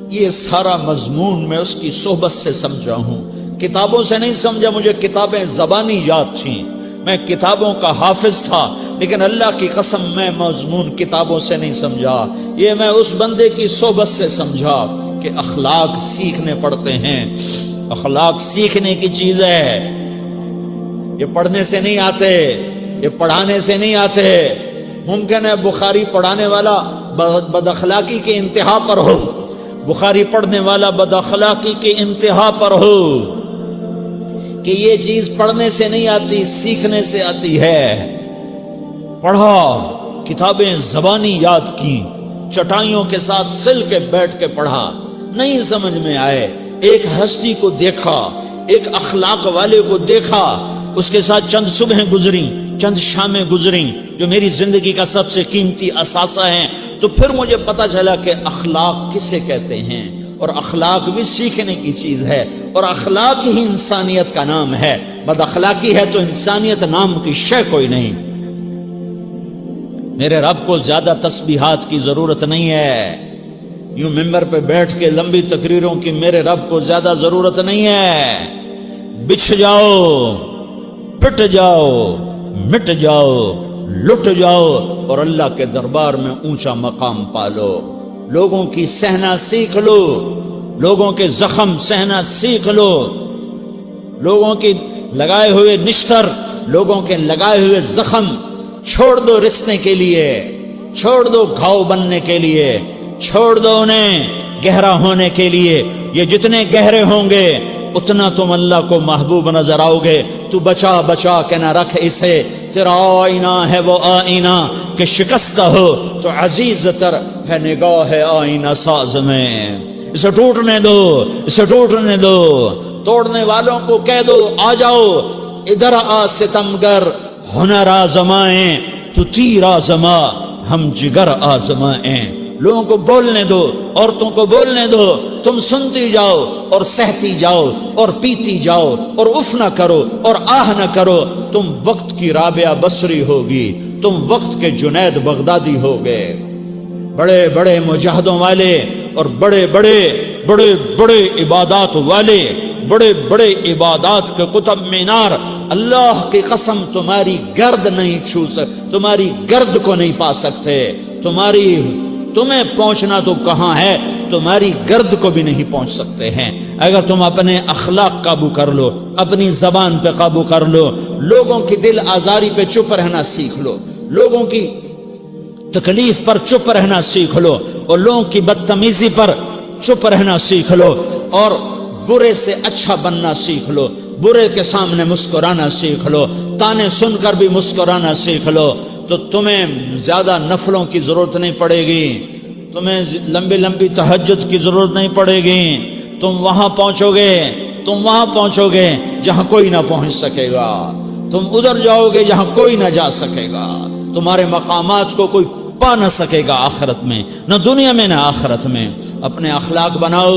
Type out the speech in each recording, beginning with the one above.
یہ سارا مضمون میں اس کی صحبت سے سمجھا ہوں، کتابوں سے نہیں سمجھا۔ مجھے کتابیں زبانی یاد تھیں، میں کتابوں کا حافظ تھا، لیکن اللہ کی قسم میں مضمون کتابوں سے نہیں سمجھا، یہ میں اس بندے کی صحبت سے سمجھا کہ اخلاق سیکھنے پڑتے ہیں۔ اخلاق سیکھنے کی چیز ہے، یہ پڑھنے سے نہیں آتے، یہ پڑھانے سے نہیں آتے۔ ممکن ہے بخاری پڑھانے والا بد اخلاقی کے انتہا پر ہو، بخاری پڑھنے والا بد اخلاقی کے انتہا پر ہو، کہ یہ چیز پڑھنے سے نہیں آتی، سیکھنے سے آتی ہے۔ پڑھا، کتابیں زبانی یاد کی، چٹائیوں کے ساتھ سل کے بیٹھ کے پڑھا، نہیں سمجھ میں آئے، ایک ہستی کو دیکھا، ایک اخلاق والے کو دیکھا، اس کے ساتھ چند صبحیں گزریں، چند شامیں گزریں جو میری زندگی کا سب سے قیمتی اثاثہ ہیں، تو پھر مجھے پتا چلا کہ اخلاق کسے کہتے ہیں، اور اخلاق بھی سیکھنے کی چیز ہے، اور اخلاق ہی انسانیت کا نام ہے۔ بد اخلاقی ہے تو انسانیت نام کی شے کوئی نہیں۔ میرے رب کو زیادہ تسبیحات کی ضرورت نہیں ہے، یوں ممبر پہ بیٹھ کے لمبی تقریروں کی میرے رب کو زیادہ ضرورت نہیں ہے۔ بچھ جاؤ، پٹ جاؤ، مٹ جاؤ، لٹ جاؤ، اور اللہ کے دربار میں اونچا مقام پالو۔ لوگوں کی سہنا سیکھ لو، لوگوں کے زخم سہنا سیکھ لو، لوگوں کی لگائے ہوئے نشتر، لوگوں کے لگائے ہوئے زخم چھوڑ دو رسنے کے لیے، چھوڑ دو گھاؤ بننے کے لیے، چھوڑ دو انہیں گہرا ہونے کے لیے۔ یہ جتنے گہرے ہوں گے اتنا تم اللہ کو محبوب نظر آؤ گے۔ تو بچا بچا کے نہ رکھ اسے، تیرا آئینہ ہے وہ آئینہ کہ شکستہ ہو تو عزیز تر ہے نگاہ آئینہ ساز میں۔ اسے ٹوٹنے دو، اسے ٹوٹنے دو، توڑنے والوں کو کہہ دو آ جاؤ ادھر آ ستمگر، ہنر آزمائیں تو تیر آزما، ہم جگر آزمائیں۔ لوگوں کو بولنے دو، عورتوں کو بولنے دو، تم سنتی جاؤ اور سہتی جاؤ اور پیتی جاؤ اور اف نہ کرو اور آہ نہ کرو۔ تم وقت کی رابعہ بصری ہوگی، تم وقت کے جنید بغدادی ہوگے۔ بڑے بڑے مجاہدوں والے اور بڑے بڑے بڑے بڑے عبادات والے، بڑے بڑے عبادات کے قطب مینار، اللہ کی قسم تمہاری گرد نہیں چھو سکتے، تمہاری گرد کو نہیں پا سکتے۔ تمہیں پہنچنا تو کہاں ہے، تمہاری گرد کو بھی نہیں پہنچ سکتے ہیں۔ اگر تم اپنے اخلاق قابو کر لو، اپنی زبان پہ قابو کر لو، لوگوں کی دل آزاری پہ چپ رہنا سیکھ لو، لوگوں کی تکلیف پر چپ رہنا سیکھ لو، اور لوگوں کی بدتمیزی پر چپ رہنا سیکھ لو، اور برے سے اچھا بننا سیکھ لو، برے کے سامنے مسکرانا سیکھ لو، تانے سن کر بھی مسکرانا سیکھ لو، تو تمہیں زیادہ نفلوں کی ضرورت نہیں پڑے گی، تمہیں لمبی لمبی تہجد کی ضرورت نہیں پڑے گی۔ تم وہاں پہنچو گے جہاں کوئی نہ پہنچ سکے گا، تم ادھر جاؤ گے جہاں کوئی نہ جا سکے گا، تمہارے مقامات کو کوئی پا نہ سکے گا آخرت میں، نہ دنیا میں نہ آخرت میں۔ اپنے اخلاق بناؤ،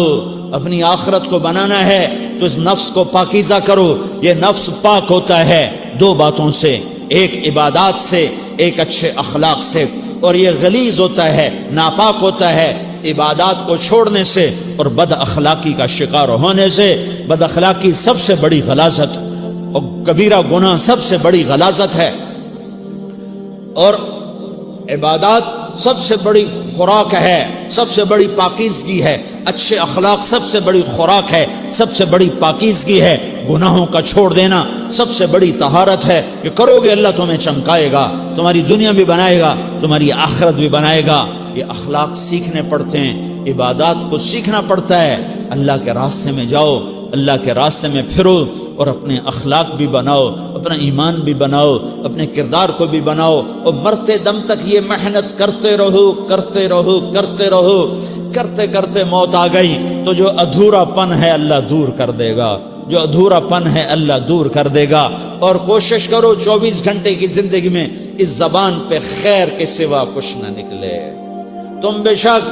اپنی آخرت کو بنانا ہے تو اس نفس کو پاکیزہ کرو۔ یہ نفس پاک ہوتا ہے دو باتوں سے، ایک عبادات سے، ایک اچھے اخلاق سے، اور یہ غلیظ ہوتا ہے، ناپاک ہوتا ہے عبادات کو چھوڑنے سے اور بد اخلاقی کا شکار ہونے سے۔ بد اخلاقی سب سے بڑی غلاظت اور کبیرہ گناہ سب سے بڑی غلاظت ہے، اور عبادات سب سے بڑی خوراک ہے، سب سے بڑی پاکیزگی ہے۔ اچھے اخلاق سب سے بڑی خوراک ہے، سب سے بڑی پاکیزگی ہے۔ گناہوں کا چھوڑ دینا سب سے بڑی طہارت ہے۔ یہ کرو گے اللہ تمہیں چمکائے گا، تمہاری دنیا بھی بنائے گا، تمہاری آخرت بھی بنائے گا۔ یہ اخلاق سیکھنے پڑتے ہیں، عبادات کو سیکھنا پڑتا ہے۔ اللہ کے راستے میں جاؤ، اللہ کے راستے میں پھرو، اور اپنے اخلاق بھی بناؤ، اپنا ایمان بھی بناؤ، اپنے کردار کو بھی بناؤ، اور مرتے دم تک یہ محنت کرتے رہو، کرتے رہو، کرتے رہو۔ کرتے کرتے موت آ گئی تو جو ادھورا پن ہے اللہ دور کر دے گا، جو ادھورا پن ہے اللہ دور کر دے گا۔ اور کوشش کرو 24 گھنٹے کی زندگی میں اس زبان پہ خیر کے سوا کچھ نہ نکلے۔ تم بے شک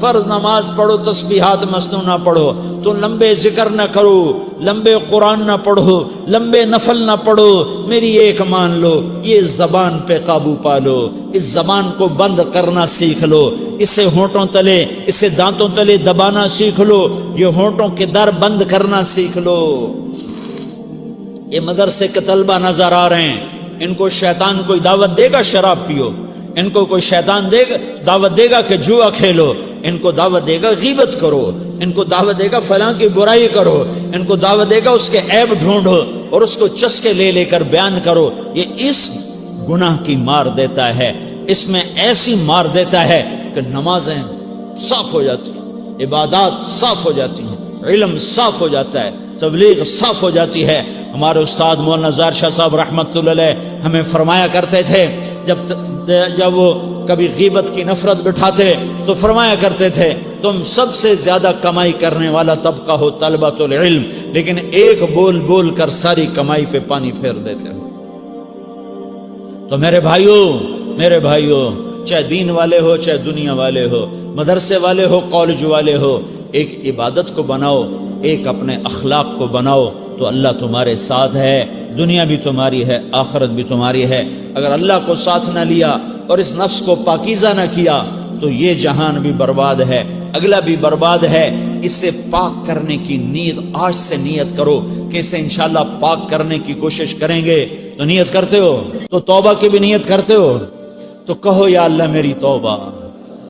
فرض نماز پڑھو، تسبیحات مسنونہ پڑھو، تو لمبے ذکر نہ کرو، لمبے قرآن نہ پڑھو، لمبے نفل نہ پڑھو، میری ایک مان لو، یہ زبان پہ قابو پا لو، اس زبان کو بند کرنا سیکھ لو، اسے ہونٹوں تلے، اسے دانتوں تلے دبانا سیکھ لو، یہ ہونٹوں کے در بند کرنا سیکھ لو۔ یہ مدرسے کے طلبہ نظر آ رہے ہیں، ان کو شیطان کوئی دعوت دے گا شراب پیو، ان کو کوئی شیطان دعوت دے گا کہ جوا کھیلو، ان کو دعوت دے گا غیبت کرو، ان کو دعوت دے گا فلاں کی برائی کرو، ان کو دعوت دے گا اس کے عیب ڈھونڈو اور اس کو چسکے لے لے کر بیان کرو۔ یہ اس گناہ کی مار دیتا ہے، اس میں ایسی مار دیتا ہے کہ نمازیں صاف ہو جاتی ہیں، عبادات صاف ہو جاتی ہیں، علم صاف ہو جاتا ہے، تبلیغ صاف ہو جاتی ہے۔ ہمارے استاد مولانا زار شاہ صاحب رحمۃ اللہ علیہ ہمیں فرمایا کرتے تھے، جب وہ کبھی غیبت کی نفرت بٹھاتے تو فرمایا کرتے تھے تم سب سے زیادہ کمائی کرنے والا طبقہ ہو طلبۃ العلم، لیکن ایک بول بول کر ساری کمائی پہ پانی پھیر دیتے ہو۔ تو میرے بھائیوں چاہے دین والے ہو چاہے دنیا والے ہو، مدرسے والے ہو کالج والے ہو، ایک عبادت کو بناؤ، ایک اپنے اخلاق کو بناؤ تو اللہ تمہارے ساتھ ہے، دنیا بھی تمہاری ہے، آخرت بھی تمہاری ہے۔ اگر اللہ کو ساتھ نہ لیا اور اس نفس کو پاکیزہ نہ کیا تو یہ جہان بھی برباد ہے، اگلا بھی برباد ہے۔ اسے پاک کرنے کی نیت آج سے نیت کرو کہ اسے انشاءاللہ پاک کرنے کی کوشش کریں گے۔ تو نیت کرتے ہو تو توبہ کی بھی نیت کرتے ہو تو کہو یا اللہ میری توبہ،